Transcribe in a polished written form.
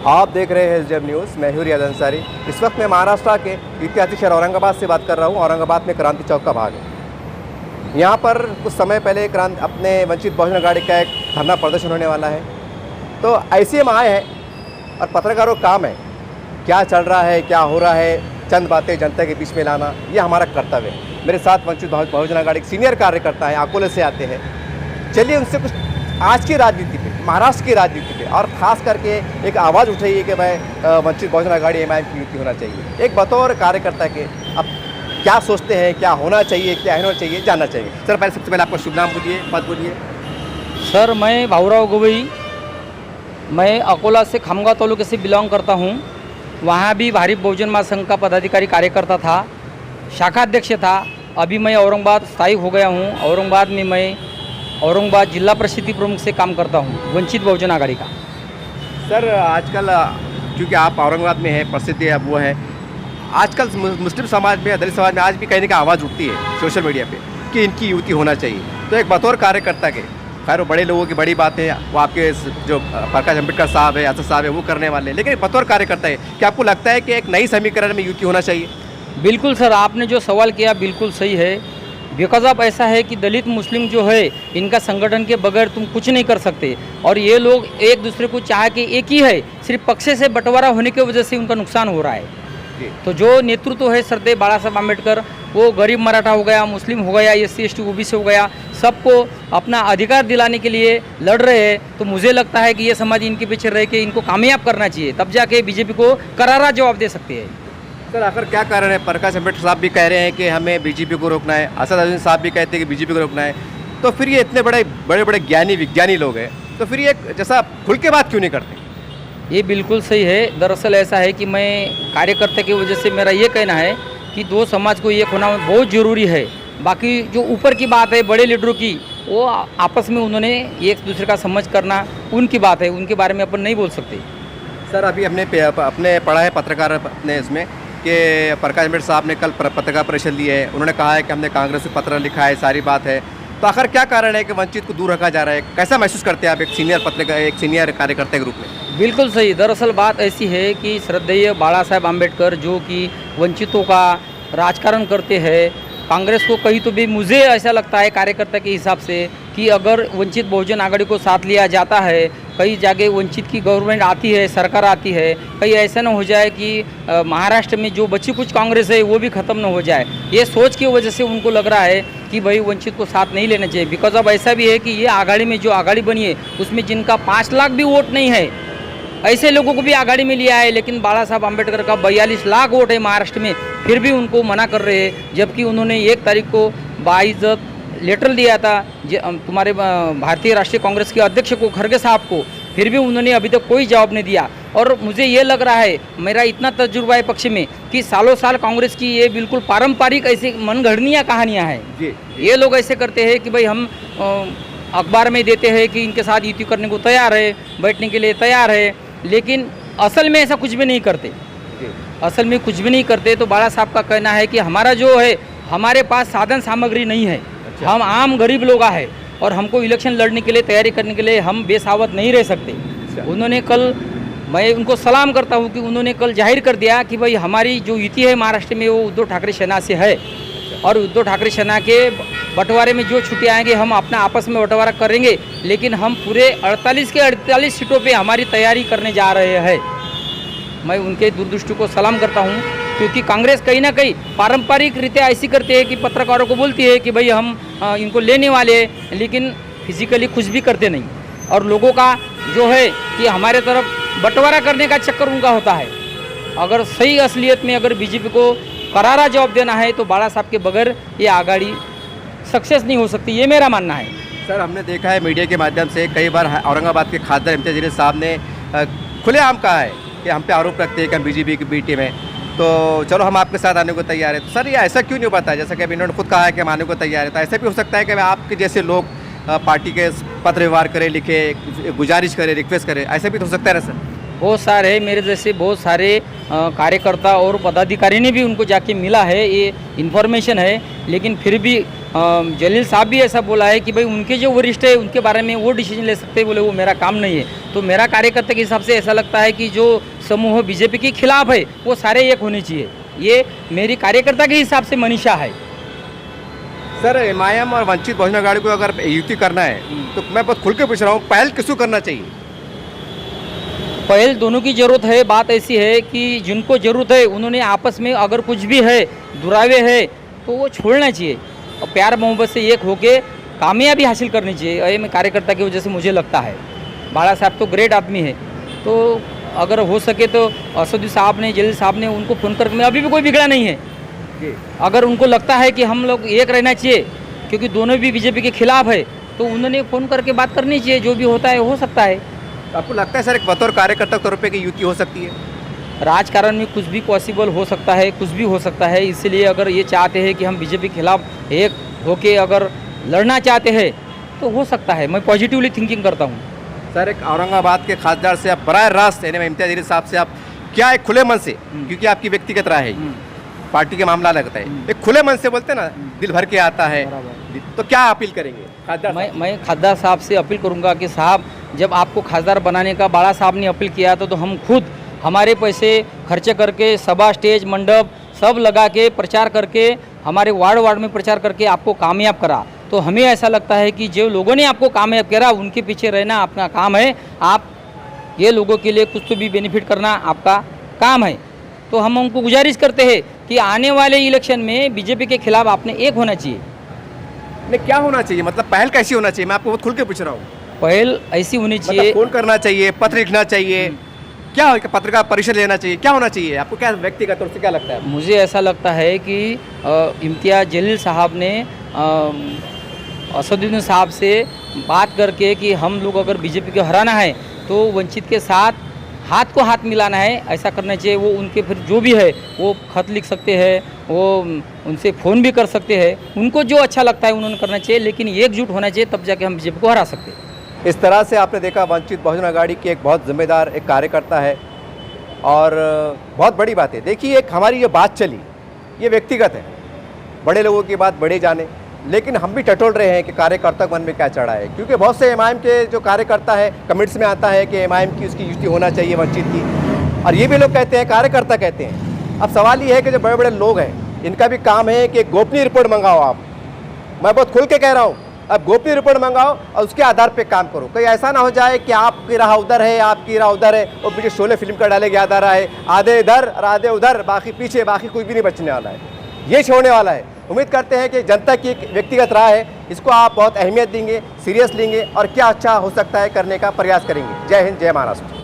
आप देख रहे हैं एसडीएम न्यूज़। मैं हूं रियाज अंसारी। इस वक्त मैं महाराष्ट्र के ऐतिहासिक शहर औरंगाबाद से बात कर रहा हूं। औरंगाबाद में क्रांति चौक का भाग है। यहां पर कुछ समय पहले अपने वंचित बहुजन अघाड़ी का एक धरना प्रदर्शन होने वाला है। तो ऐसे हम आए हैं और पत्रकारों का काम है क्या चल रहा है, क्या हो रहा है, चंद बातें जनता के बीच में लाना, ये हमारा कर्तव्य है। मेरे साथ वंचित बहुजन अघाड़ी के सीनियर कार्यकर्ता हैं, अकोले से आते हैं। चलिए उनसे कुछ आज की राजनीति पे, महाराष्ट्र की राजनीति पे और ख़ास करके एक आवाज़ उठाइए कि भाई वंचित बहुजन अघाड़ी एमआईएम की युति होना चाहिए। एक बतौर कार्यकर्ता के अब क्या सोचते हैं, क्या होना चाहिए, क्या होना चाहिए, जानना चाहिए। सर पहले सबसे पहले आपका शुभ नाम बोलिए, पद बोलिए। सर मैं भाऊराव गवई, मैं अकोला से खामगांव तालुके से बिलोंग करता हूँ। वहाँ भी भारिप बहुजन महासंघ का पदाधिकारी कार्यकर्ता था, शाखा अध्यक्ष था। अभी मैं औरंगाबाद स्थायी हो गया हूँ। औरंगाबाद में मैं औरंगाबाद जिला परिषद प्रमुख से काम करता हूँ, वंचित बहुजन अघाड़ी का। सर आजकल क्योंकि आप औरंगाबाद में हैं, प्रसिद्धि अब वो है, आजकल मुस्लिम समाज में, दलित समाज में आज भी कहीं ना कहीं आवाज़ उठती है सोशल मीडिया पे कि इनकी युति होना चाहिए। तो एक बतौर कार्यकर्ता के, खैर वो बड़े लोगों की बड़ी बात है, वो आपके जो प्रकाश अम्बेडकर साहब है, असद साहब है, वो करने वाले हैं, लेकिन बतौर कार्यकर्ता है क्या आपको लगता है कि एक नई समीकरण में युति होना चाहिए? बिल्कुल सर, आपने जो सवाल किया बिल्कुल सही है। बिकॉज ऑफ ऐसा है कि दलित मुस्लिम जो है, इनका संगठन के बगैर तुम कुछ नहीं कर सकते। और ये लोग एक दूसरे को चाह के एक ही है, सिर्फ पक्ष से बंटवारा होने की वजह से उनका नुकसान हो रहा है। तो जो नेतृत्व है सरदेव बाला साहब आम्बेडकर, वो गरीब मराठा हो गया, मुस्लिम हो गया, SC ST OBC हो गया, सबको अपना अधिकार दिलाने के लिए लड़ रहे हैं। तो मुझे लगता है कि ये समाज इनके पीछे रह के इनको कामयाब करना चाहिए, तब जाके बीजेपी को करारा जवाब दे सकते हैं। सर आखिर क्या कारण है? प्रकाश अम्बेडकर साहब भी कह रहे हैं कि हमें बीजेपी को रोकना है, असद साहब भी कहते हैं कि बीजेपी को रोकना है। तो फिर ये इतने बड़े बड़े ज्ञानी विज्ञानी लोग हैं, तो फिर ये जैसा खुल के बात क्यों नहीं करते? ये बिल्कुल सही है। दरअसल ऐसा है कि मैं कार्यकर्ता की वजह से मेरा ये कहना है कि दो समाज को एक होना बहुत ज़रूरी है। बाकी जो ऊपर की बात है बड़े लीडरों की, वो आपस में उन्होंने एक दूसरे का समझ करना उनकी बात है, उनके बारे में अपन नहीं बोल सकते। सर अभी अपने पढ़ा है पत्रकार अपने इसमें कि प्रकाश अम्बेडकर साहब ने कल पत्रकार परिषद ली है, उन्होंने कहा है कि हमने कांग्रेस को पत्र लिखा है, सारी बात है। तो आखिर क्या कारण है कि वंचित को दूर रखा जा रहा है? कैसा महसूस करते हैं आप एक सीनियर कार्यकर्ता के रूप में? बिल्कुल सही। दरअसल बात ऐसी है कि श्रद्धेय बाला साहब आम्बेडकर जो कि वंचितों का राजकारण करते हैं, कांग्रेस को कहीं तो भी, मुझे ऐसा लगता है कार्यकर्ता के हिसाब से कि अगर वंचित बहुजन आघाड़ी को साथ लिया जाता है, कई जगह वंचित की गवर्नमेंट आती है, सरकार आती है, कहीं ऐसा न हो जाए कि महाराष्ट्र में जो बची कुछ कांग्रेस है वो भी ख़त्म न हो जाए। ये सोच की वजह से उनको लग रहा है कि भाई वंचित को साथ नहीं लेना चाहिए। बिकॉज अब ऐसा भी है कि ये आघाड़ी में जो आघाड़ी बनी है उसमें जिनका 5 लाख भी वोट नहीं है, ऐसे लोगों को भी आघाड़ी में लिया है। लेकिन बाला साहब आम्बेडकर का 42 लाख वोट है महाराष्ट्र में, फिर भी उनको मना कर रहे हैं। जबकि उन्होंने 1 तारीख को बाइज्जत लेटर दिया था तुम्हारे भारतीय राष्ट्रीय कांग्रेस के अध्यक्ष को, खड़गे साहब को, फिर भी उन्होंने अभी तक कोई जवाब नहीं दिया। और मुझे ये लग रहा है, मेरा इतना तजुर्बा है पक्ष में, कि सालों साल कांग्रेस की ये बिल्कुल पारंपरिक ऐसी मनगढ़ंतियाँ कहानियाँ हैं। ये लोग ऐसे करते हैं कि भाई हम अखबार में देते हैं कि इनके साथ युति करने को तैयार है, बैठने के लिए तैयार है, लेकिन असल में ऐसा कुछ भी नहीं करते। असल में कुछ भी नहीं करते। तो बाला साहब का कहना है कि हमारा जो है, हमारे पास साधन सामग्री नहीं है, हम आम गरीब लोग हैं और हमको इलेक्शन लड़ने के लिए, तैयारी करने के लिए हम बेसावत नहीं रह सकते। उन्होंने कल, मैं उनको सलाम करता हूँ कि उन्होंने कल जाहिर कर दिया कि भाई हमारी जो युति है महाराष्ट्र में वो उद्धव ठाकरे सेना से है, और उद्धव ठाकरे सेना के बंटवारे में जो छुट्टी आएंगे हम अपना आपस में बंटवारा करेंगे, लेकिन हम पूरे 48 के 48 सीटों पे हमारी तैयारी करने जा रहे हैं। मैं उनके दूरदृष्टि को सलाम करता हूं, क्योंकि कांग्रेस कहीं ना कहीं पारंपरिक रीतियाँ ऐसी करती है कि पत्रकारों को बोलती है कि भाई हम इनको लेने वाले हैं, लेकिन फिजिकली कुछ भी करते नहीं। और लोगों का जो है कि हमारे तरफ बंटवारा करने का चक्कर उनका होता है। अगर सही असलियत में अगर बीजेपी को करारा जवाब देना है तो बाला साहब के बगैर ये आघाड़ी सक्सेस नहीं हो सकती, ये मेरा मानना है। सर हमने देखा है मीडिया के माध्यम से कई बार औरंगाबाद के खासदार इम्तियाज जलील साहब ने खुलेआम कहा है कि हम पे आरोप रखते हैं कि हम बीजेपी की बी टीम है, तो चलो हम आपके साथ आने को तैयार है। तो सर ये ऐसा क्यों नहीं होता है? जैसा कि अभी इन्होंने खुद कहा है कि हम आने को तैयार है, तो ऐसा भी हो सकता है कि आपके जैसे लोग पार्टी के पत्र व्यवहार करें, लिखे, गुजारिश करें, रिक्वेस्ट करें, ऐसा भी तो हो सकता है ना सर? बहुत सारे मेरे जैसे बहुत सारे कार्यकर्ता और पदाधिकारी ने भी उनको जाके मिला है, ये इन्फॉर्मेशन है। लेकिन फिर भी जलील साहब भी ऐसा बोला है कि भाई उनके जो वरिष्ठ है उनके बारे में वो डिसीजन ले सकते हैं, बोले वो मेरा काम नहीं है। तो मेरा कार्यकर्ता के हिसाब से ऐसा लगता है कि जो समूह बीजेपी के खिलाफ है वो सारे एक होने चाहिए। ये मेरी कार्यकर्ता के हिसाब से मनीषा है। सर एमआईएम और वंचित बहुजन अघाड़ी को अगर युति करना है तो मैं बहुत खुल के पूछ रहा हूँ, पहल किसको करना चाहिए? पहल दोनों की ज़रूरत है। बात ऐसी है कि जिनको ज़रूरत है उन्होंने आपस में अगर कुछ भी है दुरावे है तो वो छोड़ना चाहिए और प्यार मोहब्बत से एक होके कामयाबी हासिल करनी चाहिए। ये मैं कार्यकर्ता की वजह से मुझे लगता है। बाला साहब तो ग्रेट आदमी है, तो अगर हो सके तो असदुद्दीन साहब ने, जलील साहब ने उनको फ़ोन करके, अभी भी कोई बिगड़ा नहीं है। अगर उनको लगता है कि हम लोग एक रहना चाहिए क्योंकि दोनों भी बीजेपी के खिलाफ है तो उन्होंने फ़ोन करके बात करनी चाहिए। जो भी होता है हो सकता है। आपको लगता है सर एक बतौर कार्यकर्ता के तौर पे की युति हो सकती है? राजकारण में कुछ भी पॉसिबल हो सकता है, कुछ भी हो सकता है। इसलिए अगर ये चाहते हैं कि हम बीजेपी के खिलाफ एक होके अगर लड़ना चाहते हैं तो हो सकता है। मैं पॉजिटिवली थिंकिंग करता हूँ। सर एक औरंगाबाद के खासदार से आप बराह रास्त यानी इम्तियाज जलील साहब से आप क्या एक खुले मन से, क्योंकि आपकी व्यक्तिगत राय है, पार्टी के मामला लगता है, एक खुले मन से बोलते ना, दिल भर के आता है, तो क्या अपील करेंगे खासदार? मैं खासदार साहब से अपील करूंगा कि साहब जब आपको खासदार बनाने का बाला साहब ने अपील किया था तो हम खुद हमारे पैसे खर्चे करके सभा, स्टेज, मंडप सब लगा के प्रचार करके हमारे वार्ड में प्रचार करके आपको कामयाब करा। तो हमें ऐसा लगता है कि जो लोगों ने आपको कामयाब करा उनके पीछे रहना आपका काम है। आप ये लोगों के लिए कुछ तो भी बेनिफिट करना आपका काम है। तो हम उनको गुजारिश करते हैं कि आने वाले इलेक्शन में बीजेपी के खिलाफ आपने एक होना चाहिए। नहीं क्या होना चाहिए, मतलब पहल कैसी होना चाहिए? मैं आपको बहुत खुल के पूछ रहा हूँ। पहल ऐसी होनी चाहिए, मतलब फोन करना चाहिए, पत्र लिखना चाहिए, क्या पत्रकार परिषद लेना चाहिए, क्या होना चाहिए? आपको क्या व्यक्तिगत तौर से क्या लगता है? मुझे ऐसा लगता है कि इम्तियाज जलील साहब ने असदुद्दीन साहब से बात करके कि हम लोग अगर बीजेपी को हराना है तो वंचित के साथ हाथ को हाथ मिलाना है, ऐसा करना चाहिए। वो उनके फिर जो भी है वो खत लिख सकते हैं, वो उनसे फ़ोन भी कर सकते हैं। उनको जो अच्छा लगता है उन्होंने करना चाहिए, लेकिन एकजुट होना चाहिए, तब जाके हम बीजेपी को हरा सकते हैं। इस तरह से आपने देखा वंचित बहुजन अघाड़ी की एक बहुत जिम्मेदार एक कार्यकर्ता है और बहुत बड़ी बात है। देखिए एक हमारी ये बात चली ये व्यक्तिगत है, बड़े लोगों की बात बड़े जाने, लेकिन हम भी टटोल रहे हैं कि कार्यकर्ता मन में क्या चढ़ा है, क्योंकि बहुत से एमआईएम के जो कार्यकर्ता है कमेंट्स में आता है कि एमआईएम की उसकी युति होना चाहिए वंचित की, और ये भी लोग कहते हैं, कार्यकर्ता कहते हैं। अब सवाल ये है कि जो बड़े बड़े लोग हैं इनका भी काम है कि गोपनीय रिपोर्ट मंगाओ। आप, मैं बहुत खुल के कह रहा हूँ, अब गोपनीय रिपोर्ट मंगाओ और उसके आधार पे काम करो। कहीं ऐसा ना हो जाए कि आपकी राह उधर है, आपकी राह उधर है, और पीछे शोले फिल्म का डायलॉग याद आ रहा है, आधे इधर और आधे उधर, बाकी पीछे, बाकी कुछ भी नहीं बचने वाला है, ये छोड़ने वाला है। उम्मीद करते हैं कि जनता की एक व्यक्तिगत राय है, इसको आप बहुत अहमियत देंगे, सीरियस लेंगे और क्या अच्छा हो सकता है करने का प्रयास करेंगे। जय हिंद, जय महाराष्ट्र।